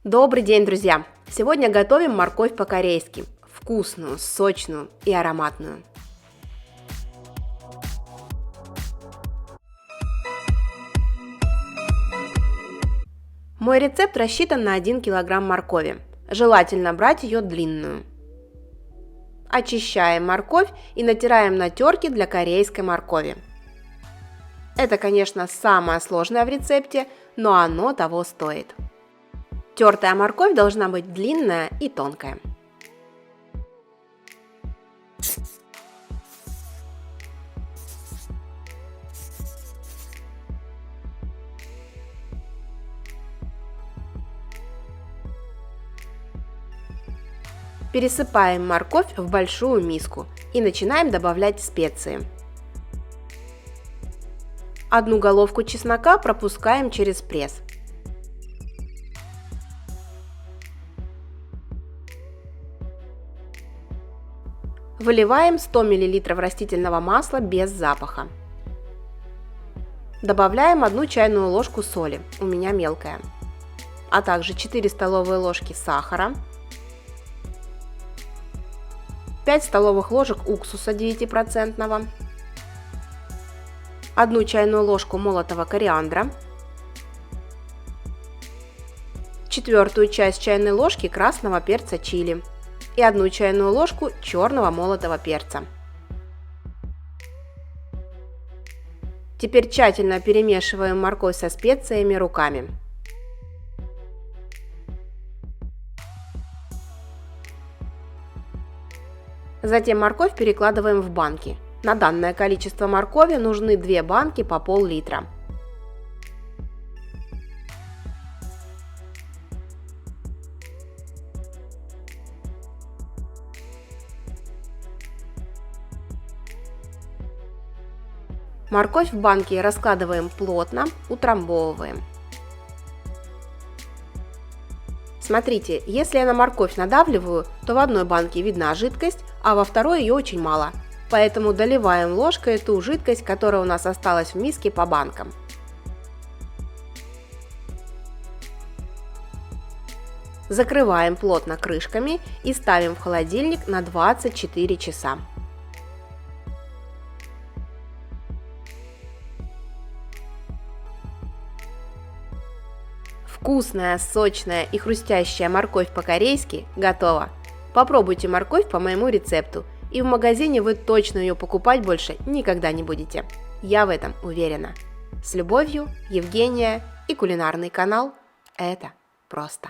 Добрый день, друзья! Сегодня готовим морковь по-корейски. Вкусную, сочную и ароматную. Мой рецепт рассчитан на 1 килограмм моркови. Желательно брать ее длинную. Очищаем морковь и натираем на терке для корейской моркови. Это, конечно, самое сложное в рецепте, но оно того стоит. Тертая морковь должна быть длинная и тонкая. Пересыпаем морковь в большую миску и начинаем добавлять специи. 1 головку чеснока пропускаем через пресс. Выливаем 100 мл растительного масла без запаха. Добавляем 1 чайную ложку соли, у меня мелкая, а также 4 столовые ложки сахара, 5 столовых ложек уксуса 9%, 1 чайную ложку молотого кориандра, 1/4 часть чайной ложки красного перца чили и 1 чайную ложку черного молотого перца. Теперь тщательно перемешиваем морковь со специями руками. Затем морковь перекладываем в банки. На данное количество моркови нужны 2 банки по пол-литра. Морковь в банке раскладываем плотно, утрамбовываем. Смотрите, если я на морковь надавливаю, то в одной банке видна жидкость, а во второй ее очень мало. Поэтому доливаем ложкой ту жидкость, которая у нас осталась в миске, по банкам. Закрываем плотно крышками и ставим в холодильник на 24 часа. Вкусная, сочная и хрустящая морковь по-корейски готова. Попробуйте морковь по моему рецепту, и в магазине вы точно ее покупать больше никогда не будете. Я в этом уверена. С любовью, Евгения и кулинарный канал «Это просто».